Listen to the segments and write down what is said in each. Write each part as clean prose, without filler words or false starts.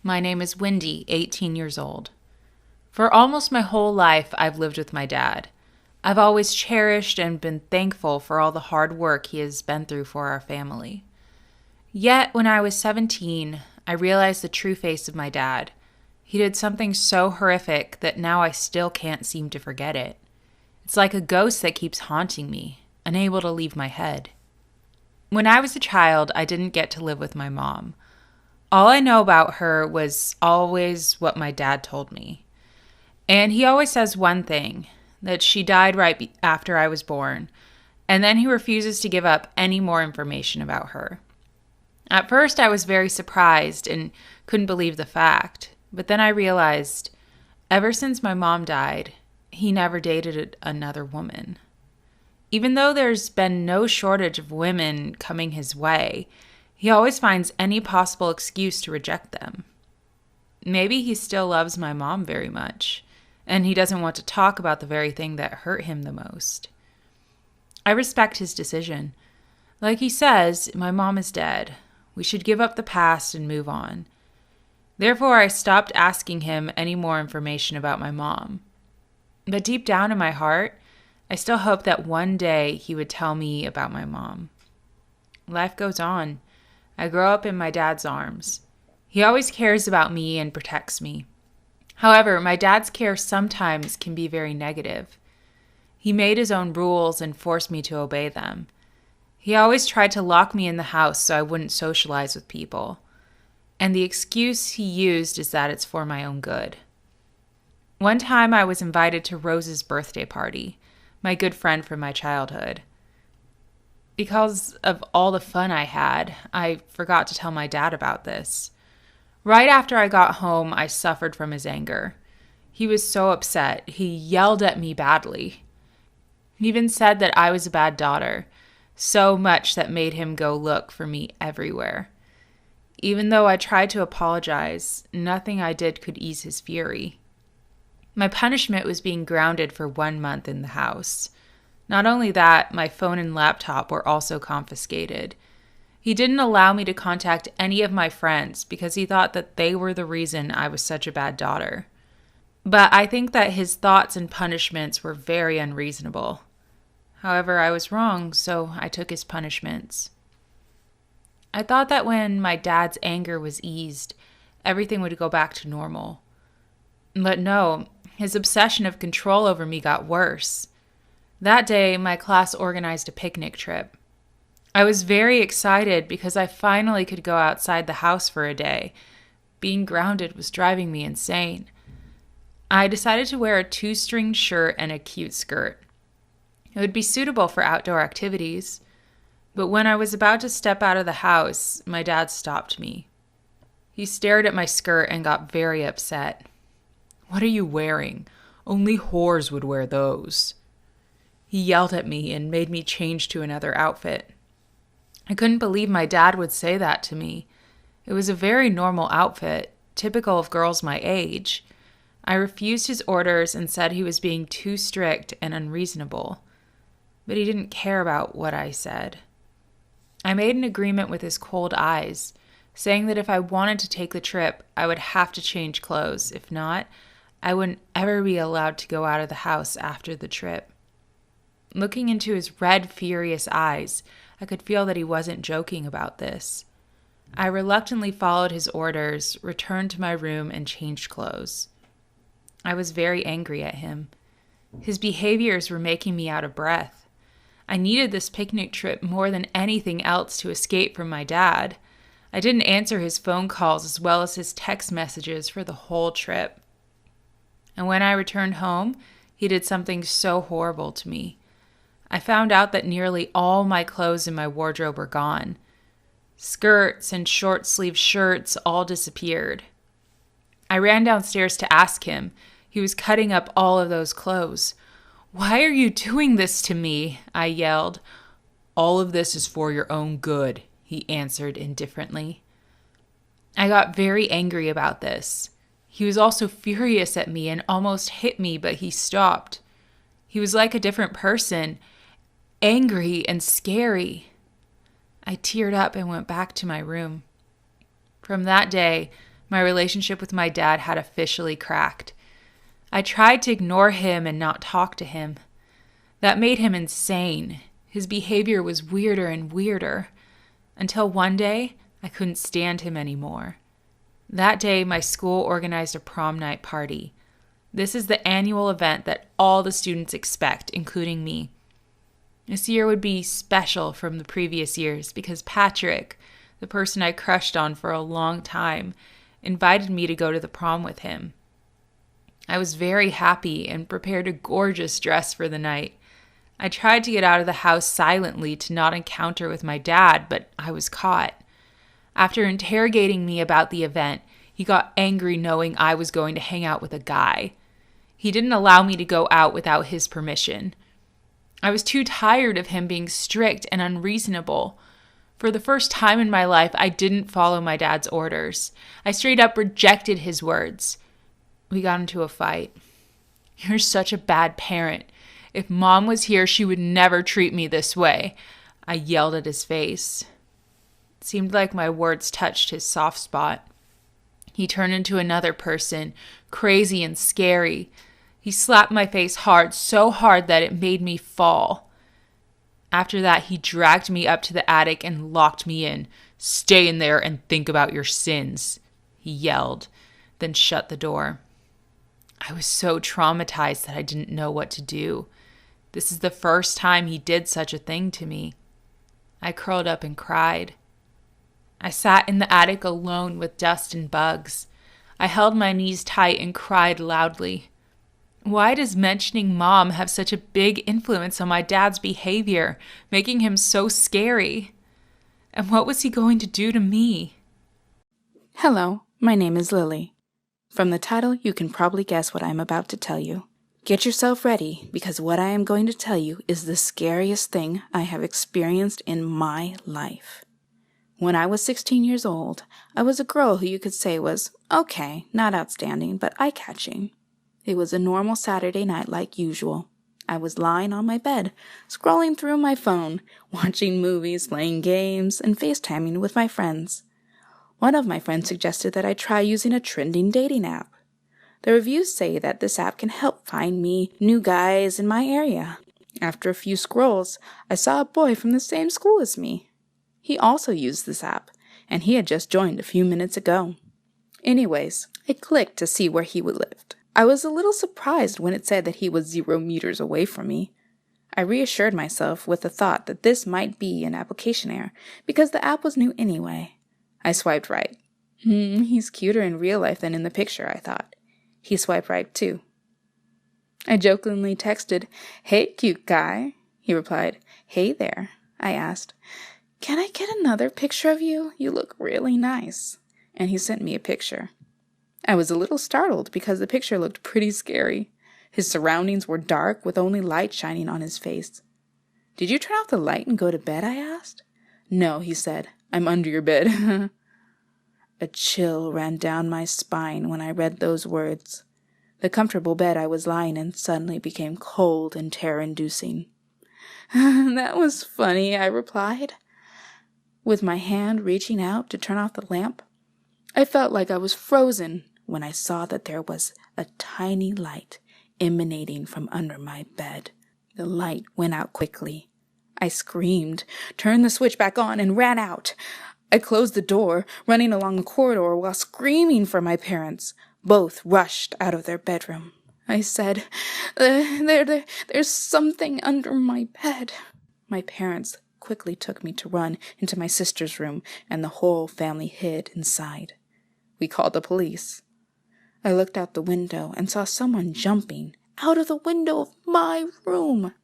My name is Wendy, 18 years old. For almost my whole life, I've lived with my dad. I've always cherished and been thankful for all the hard work he has been through for our family. Yet, when I was 17, I realized the true face of my dad. He did something so horrific that now I still can't seem to forget it. It's like a ghost that keeps haunting me, unable to leave my head. When I was a child, I didn't get to live with my mom. All I know about her was always what my dad told me. And he always says one thing, that she died right after I was born, and then he refuses to give up any more information about her. At first, I was very surprised and couldn't believe the fact, but then I realized, ever since my mom died, he never dated another woman. Even though there's been no shortage of women coming his way, he always finds any possible excuse to reject them. Maybe he still loves my mom very much, and he doesn't want to talk about the very thing that hurt him the most. I respect his decision. Like he says, my mom is dead. We should give up the past and move on. Therefore, I stopped asking him any more information about my mom. But deep down in my heart, I still hope that one day he would tell me about my mom. Life goes on. I grow up in my dad's arms. He always cares about me and protects me. However, my dad's care sometimes can be very negative. He made his own rules and forced me to obey them. He always tried to lock me in the house so I wouldn't socialize with people. And the excuse he used is that it's for my own good. One time I was invited to Rose's birthday party, my good friend from my childhood. Because of all the fun I had, I forgot to tell my dad about this. Right after I got home, I suffered from his anger. He was so upset. He yelled at me badly. He even said that I was a bad daughter, so much that made him go look for me everywhere. Even though I tried to apologize, nothing I did could ease his fury. My punishment was being grounded for 1 month in the house. Not only that, my phone and laptop were also confiscated. He didn't allow me to contact any of my friends because he thought that they were the reason I was such a bad daughter. But I think that his thoughts and punishments were very unreasonable. However, I was wrong, so I took his punishments. I thought that when my dad's anger was eased, everything would go back to normal. But no, his obsession of control over me got worse. That day, my class organized a picnic trip. I was very excited because I finally could go outside the house for a day. Being grounded was driving me insane. I decided to wear a 2-string shirt and a cute skirt. It would be suitable for outdoor activities. But when I was about to step out of the house, my dad stopped me. He stared at my skirt and got very upset. "What are you wearing? Only whores would wear those." He yelled at me and made me change to another outfit. I couldn't believe my dad would say that to me. It was a very normal outfit, typical of girls my age. I refused his orders and said he was being too strict and unreasonable. But he didn't care about what I said. I made an agreement with his cold eyes, saying that if I wanted to take the trip, I would have to change clothes. If not, I wouldn't ever be allowed to go out of the house after the trip. Looking into his red, furious eyes, I could feel that he wasn't joking about this. I reluctantly followed his orders, returned to my room, and changed clothes. I was very angry at him. His behaviors were making me out of breath. I needed this picnic trip more than anything else to escape from my dad. I didn't answer his phone calls as well as his text messages for the whole trip. And when I returned home, he did something so horrible to me. I found out that nearly all my clothes in my wardrobe were gone. Skirts and short-sleeved shirts all disappeared. I ran downstairs to ask him. He was cutting up all of those clothes. "Why are you doing this to me?" I yelled. "All of this is for your own good," he answered indifferently. I got very angry about this. He was also furious at me and almost hit me, but he stopped. He was like a different person, angry and scary. I teared up and went back to my room. From that day, My relationship with my dad had officially cracked. I tried to ignore him and not talk to him. That made him insane. His behavior was weirder and weirder. Until one day, I couldn't stand him anymore. That day, my school organized a prom night party. This is the annual event that all the students expect, including me. This year would be special from the previous years because Patrick, the person I crushed on for a long time, invited me to go to the prom with him. I was very happy and prepared a gorgeous dress for the night. I tried to get out of the house silently to not encounter with my dad, but I was caught. After interrogating me about the event, he got angry knowing I was going to hang out with a guy. He didn't allow me to go out without his permission. I was too tired of him being strict and unreasonable. For the first time in my life, I didn't follow my dad's orders. I straight up rejected his words. We got into a fight. "You're such a bad parent. If Mom was here, she would never treat me this way," I yelled at his face. It seemed like my words touched his soft spot. He turned into another person, crazy and scary. He slapped my face hard, so hard that it made me fall. After that, he dragged me up to the attic and locked me in. "Stay in there and think about your sins," he yelled, then shut the door. I was so traumatized that I didn't know what to do. This is the first time he did such a thing to me. I curled up and cried. I sat in the attic alone with dust and bugs. I held my knees tight and cried loudly. Why does mentioning Mom have such a big influence on my dad's behavior, making him so scary? And what was he going to do to me? Hello, my name is Lily. From the title, you can probably guess what I am about to tell you. Get yourself ready, because what I am going to tell you is the scariest thing I have experienced in my life. When I was 16 years old, I was a girl who you could say was okay, not outstanding, but eye-catching. It was a normal Saturday night like usual. I was lying on my bed, scrolling through my phone, watching movies, playing games, and FaceTiming with my friends. One of my friends suggested that I try using a trending dating app. The reviews say that this app can help find me new guys in my area. After a few scrolls, I saw a boy from the same school as me. He also used this app, and he had just joined a few minutes ago. Anyways, I clicked to see where he lived. I was a little surprised when it said that he was 0 meters away from me. I reassured myself with the thought that this might be an application error, because the app was new anyway. I swiped right. He's cuter in real life than in the picture, I thought. He swiped right too. I jokingly texted, "Hey, cute guy." He replied, "Hey there." I asked, "Can I get another picture of you? You look really nice." And he sent me a picture. I was a little startled because the picture looked pretty scary. His surroundings were dark with only light shining on his face. "Did you turn off the light and go to bed?" I asked. "No," he said. "I'm under your bed." A chill ran down my spine when I read those words. The comfortable bed I was lying in suddenly became cold and terror-inducing. "That was funny," I replied, with my hand reaching out to turn off the lamp. I felt like I was frozen when I saw that there was a tiny light emanating from under my bed. The light went out quickly. I screamed, turned the switch back on, and ran out. I closed the door, running along the corridor while screaming for my parents. Both rushed out of their bedroom. I said, there's something under my bed." My parents quickly took me to run into my sister's room, and the whole family hid inside. We called the police. I looked out the window and saw someone jumping out of the window of my room.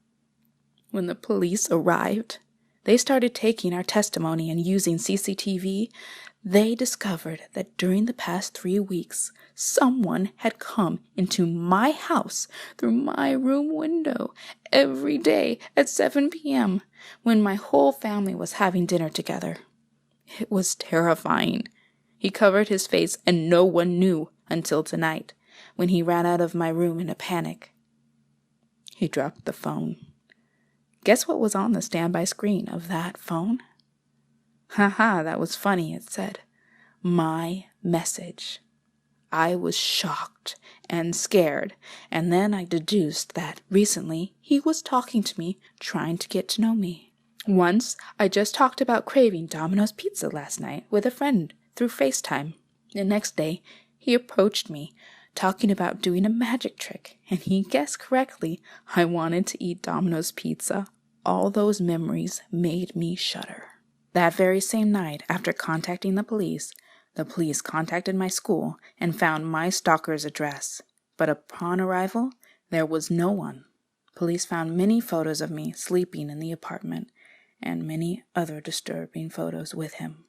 When the police arrived, they started taking our testimony and using CCTV. They discovered that during the past 3 weeks, someone had come into my house through my room window every day at 7 p.m. when my whole family was having dinner together. It was terrifying. He covered his face and no one knew until tonight, when he ran out of my room in a panic. He dropped the phone. Guess what was on the standby screen of that phone? "Haha, that was funny," it said. "My message." I was shocked and scared, and then I deduced that recently he was talking to me, trying to get to know me. Once, I just talked about craving Domino's pizza last night with a friend through FaceTime. The next day, he approached me, talking about doing a magic trick, and he guessed correctly. I wanted to eat Domino's pizza. All those memories made me shudder. That very same night, after contacting the police contacted my school and found my stalker's address. But upon arrival, there was no one. Police found many photos of me sleeping in the apartment and many other disturbing photos with him.